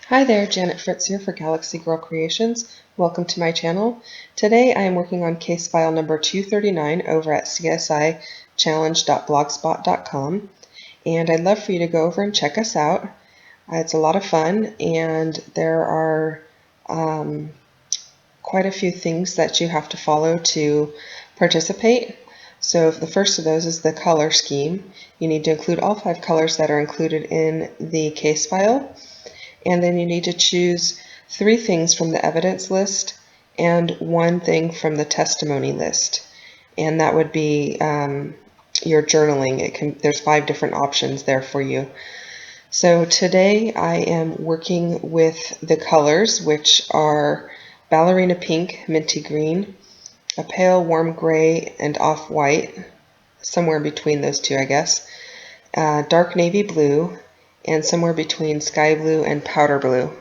Hi there, Janet Fritz here for Galaxy Girl Creations. Welcome to my channel. Today I am working on case file number 239 over at csichallenge.blogspot.com, and I'd love for you to go over and check us out. It's a lot of fun, and there are quite a few things that you have to follow to participate. So the first of those is the color scheme. You need to include all 5 colors that are included in the case file. And then you need to choose 3 things from the evidence list and 1 thing from the testimony list. And that would be your journaling. There's 5 different options there for you. So today I am working with the colors, which are ballerina pink, minty green, a pale warm gray, and off-white, somewhere between those two, I guess, dark navy blue, and somewhere between sky blue and powder blue.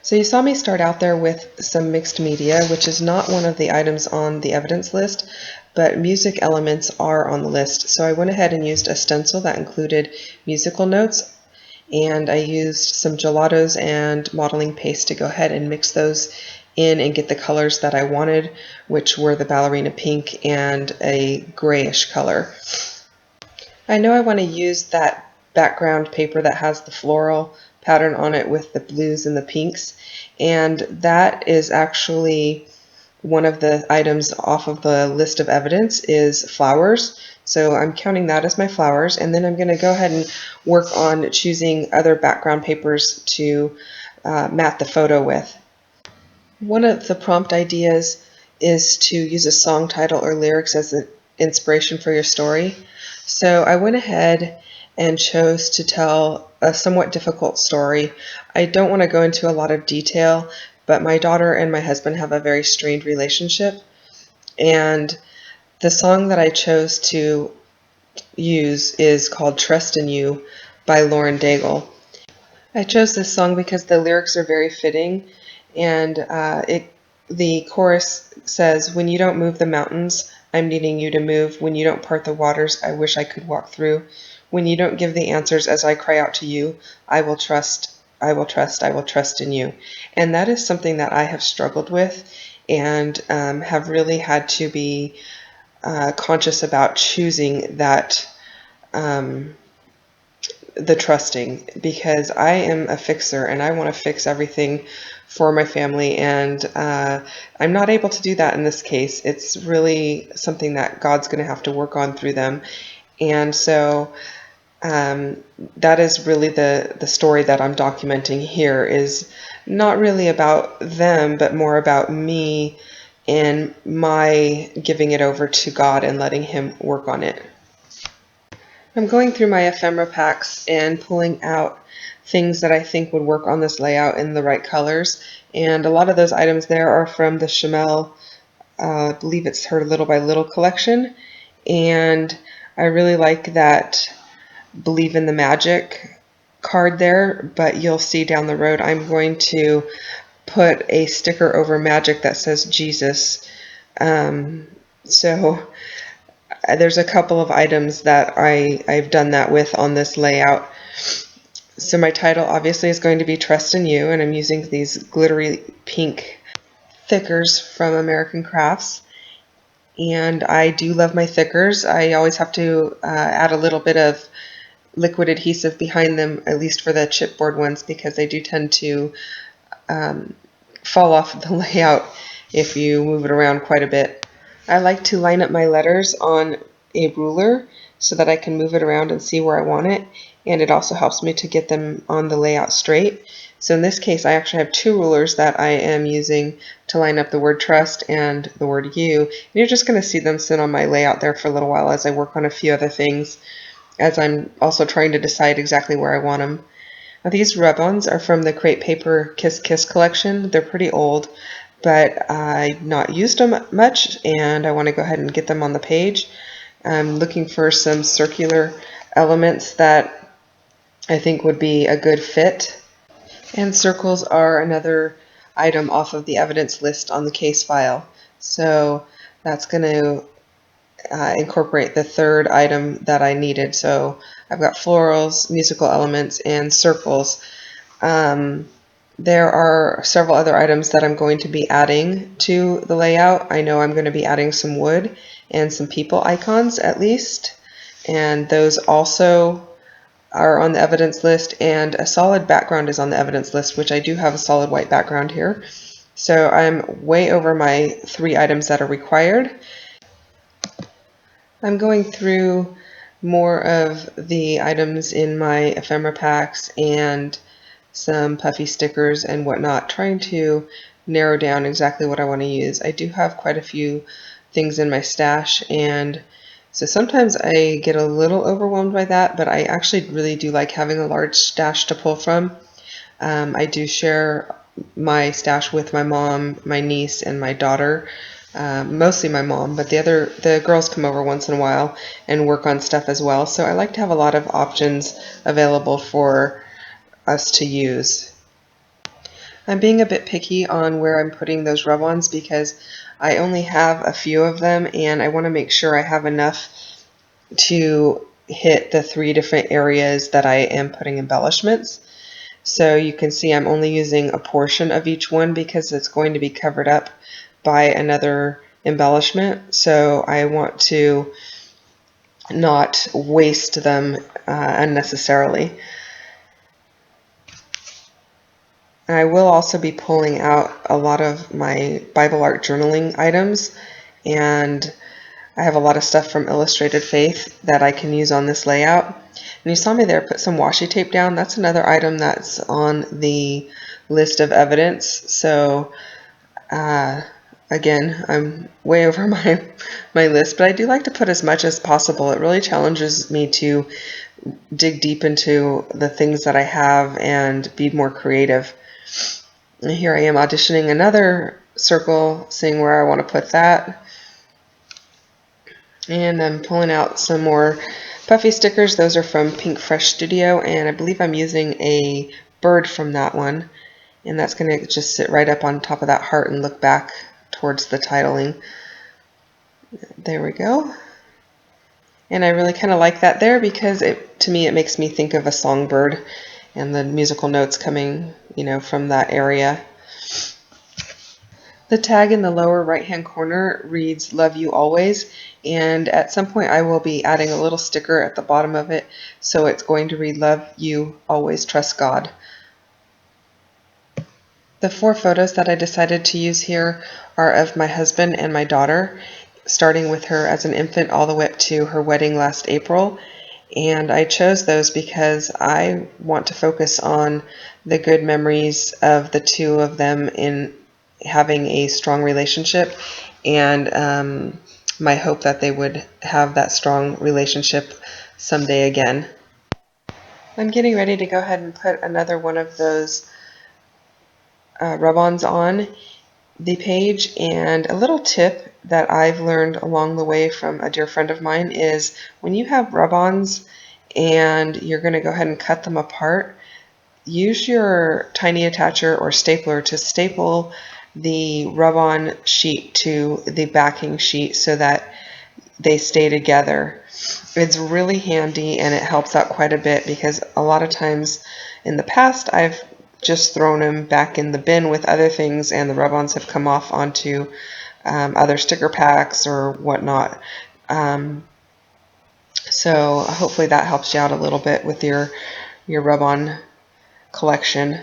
So you saw me start out there with some mixed media, which is not one of the items on the evidence list, but music elements are on the list. So I went ahead and used a stencil that included musical notes, and I used some gelatos and modeling paste to go ahead and mix those in and get the colors that I wanted, which were the ballerina pink and a grayish color. I know I want to use that background paper that has the floral pattern on it with the blues and the pinks, and that is actually one of the items off of the list of evidence is flowers. So I'm counting that as my flowers, and then I'm going to go ahead and work on choosing other background papers to mat the photo with. One of the prompt ideas is to use a song title or lyrics as an inspiration for your story. So I went ahead and chose to tell a somewhat difficult story. I don't want to go into a lot of detail, but my daughter and my husband have a very strained relationship, and the song that I chose to use is called Trust in You by Lauren Daigle. I chose this song because the lyrics are very fitting, and the chorus says, "When you don't move the mountains, I'm needing you to move. When you don't part the waters, I wish I could walk through. When you don't give the answers as I cry out to you, I will trust, I will trust, I will trust in you." And that is something that I have struggled with and have really had to be conscious about choosing that the trusting, because I am a fixer and I want to fix everything for my family, and I'm not able to do that in this case. It's really something that God's going to have to work on through them, and so that is really the story that I'm documenting here, is not really about them, but more about me and my giving it over to God and letting Him work on it. I'm going through my ephemera packs and pulling out things that I think would work on this layout in the right colors, and a lot of those items there are from the Chamel, I believe it's her Little by Little collection, and I really like that Believe in the Magic card there, but you'll see down the road I'm going to put a sticker over magic that says Jesus. So there's a couple of items that I've done that with on this layout. So my title obviously is going to be Trust in You, and I'm using these glittery pink thickers from American Crafts. And I do love my thickers. I always have to add a little bit of liquid adhesive behind them, at least for the chipboard ones, because they do tend to fall off the layout if you move it around quite a bit. I like to line up my letters on a ruler so that I can move it around and see where I want it, and it also helps me to get them on the layout straight. So in this case, I actually have 2 rulers that I am using to line up the word trust and the word you. And you're just going to see them sit on my layout there for a little while as I work on a few other things, as I'm also trying to decide exactly where I want them. Now, these rub-ons are from the Crepe Paper Kiss Kiss collection. They're pretty old, but I've not used them much, and I want to go ahead and get them on the page. I'm looking for some circular elements that I think would be a good fit. And circles are another item off of the evidence list on the case file. So that's going to incorporate the third item that I needed. So I've got florals, musical elements, and circles. There are several other items that I'm going to be adding to the layout. I know I'm going to be adding some wood and some people icons at least, and those also are on the evidence list, and a solid background is on the evidence list, which I do have a solid white background here. So I'm way over my 3 items that are required. I'm going through more of the items in my ephemera packs and some puffy stickers and whatnot, trying to narrow down exactly what I want to use. I do have quite a few things in my stash, and so sometimes I get a little overwhelmed by that, but I actually really do like having a large stash to pull from. I do share my stash with my mom, my niece, and my daughter. Mostly my mom, but the girls come over once in a while and work on stuff as well. So I like to have a lot of options available for us to use. I'm being a bit picky on where I'm putting those rub-ons because I only have a few of them, and I want to make sure I have enough to hit the 3 different areas that I am putting embellishments. So you can see I'm only using a portion of each one because it's going to be covered up by another embellishment. So I want to not waste them unnecessarily. I will also be pulling out a lot of my Bible art journaling items, and I have a lot of stuff from Illustrated Faith that I can use on this layout. And you saw me there put some washi tape down. That's another item that's on the list of evidence. So again, I'm way over my list, but I do like to put as much as possible. It really challenges me to dig deep into the things that I have and be more creative. And here I am auditioning another circle, seeing where I want to put that. And I'm pulling out some more puffy stickers. Those are from Pink Fresh Studio, and I believe I'm using a bird from that one. And that's going to just sit right up on top of that heart and look back towards the titling. There we go. And I really kind of like that there because to me it makes me think of a songbird and the musical notes coming, from that area. The tag in the lower right hand corner reads "Love You Always," and at some point I will be adding a little sticker at the bottom of it, so it's going to read "Love You Always, Trust God." The 4 photos that I decided to use here are of my husband and my daughter, starting with her as an infant all the way up to her wedding last April. And I chose those because I want to focus on the good memories of the 2 of them in having a strong relationship, and my hope that they would have that strong relationship someday again. I'm getting ready to go ahead and put another one of those rub-ons on the page, and a little tip that I've learned along the way from a dear friend of mine is when you have rub-ons and you're going to go ahead and cut them apart, use your tiny attacher or stapler to staple the rub-on sheet to the backing sheet so that they stay together. It's really handy and it helps out quite a bit because a lot of times in the past I've just thrown them back in the bin with other things and the rub-ons have come off onto other sticker packs or whatnot. So hopefully that helps you out a little bit with your rub-on collection.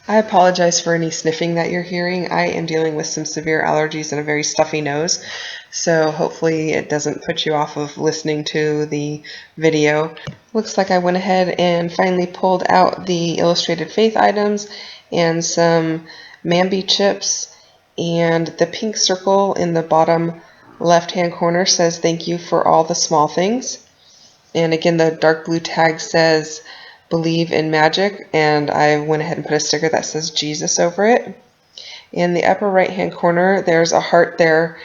I apologize for any sniffing that you're hearing. I am dealing with some severe allergies and a very stuffy nose, so hopefully it doesn't put you off of listening to the video. Looks like I went ahead and finally pulled out the Illustrated Faith items and some Mambi chips, and the pink circle in the bottom left-hand corner says thank you for all the small things. And again, the dark blue tag says believe in magic, and I went ahead and put a sticker that says Jesus over it. In the upper right hand corner there's a heart there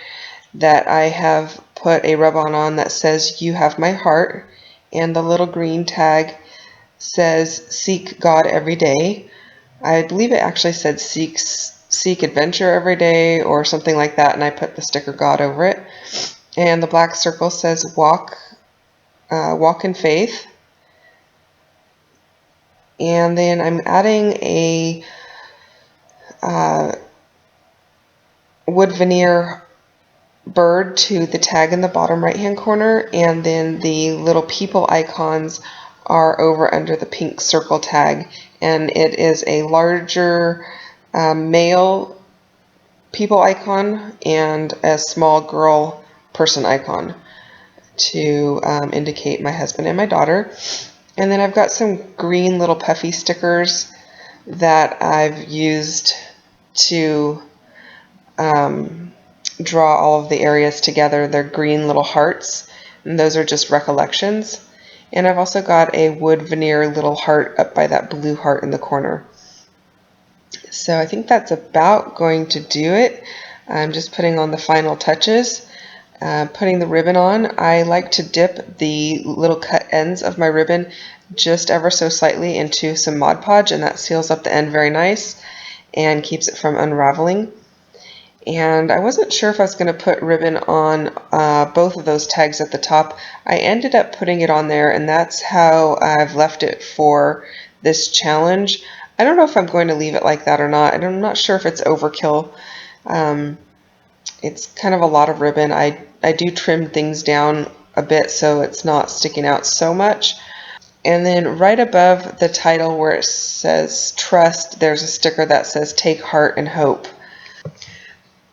that I have put a rub-on on that says you have my heart, and the little green tag says seek God every day. I believe it actually said seek adventure every day or something like that, and I put the sticker God over it. And the black circle says walk in faith. And then I'm adding a wood veneer bird to the tag in the bottom right hand corner, and then the little people icons are over under the pink circle tag, and it is a larger male people icon and a small girl person icon to indicate my husband and my daughter. And then I've got some green little puffy stickers that I've used to draw all of the areas together. They're green little hearts, and those are just recollections. And I've also got a wood veneer little heart up by that blue heart in the corner. So I think that's about going to do it. I'm just putting on the final touches. Putting the ribbon on, I like to dip the little cut ends of my ribbon just ever so slightly into some Mod Podge, and that seals up the end very nice and keeps it from unraveling. And I wasn't sure if I was going to put ribbon on both of those tags at the top. I ended up putting it on there, and that's how I've left it for this challenge. I don't know if I'm going to leave it like that or not, and I'm not sure if it's overkill. It's kind of a lot of ribbon. I do trim things down a bit so it's not sticking out so much. And then right above the title where it says trust, there's a sticker that says take heart and hope.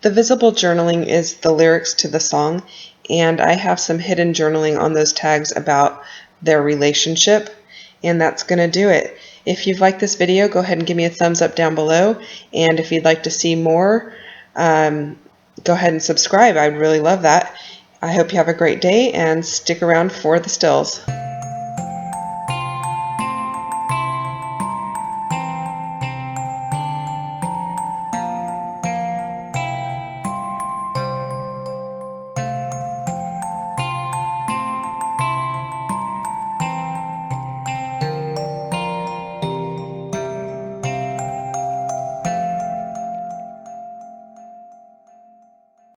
The visible journaling is the lyrics to the song, and I have some hidden journaling on those tags about their relationship, and that's going to do it. If you've liked this video, go ahead and give me a thumbs up down below, and if you'd like to see more, go ahead and subscribe. I'd really love that. I hope you have a great day and stick around for the stills.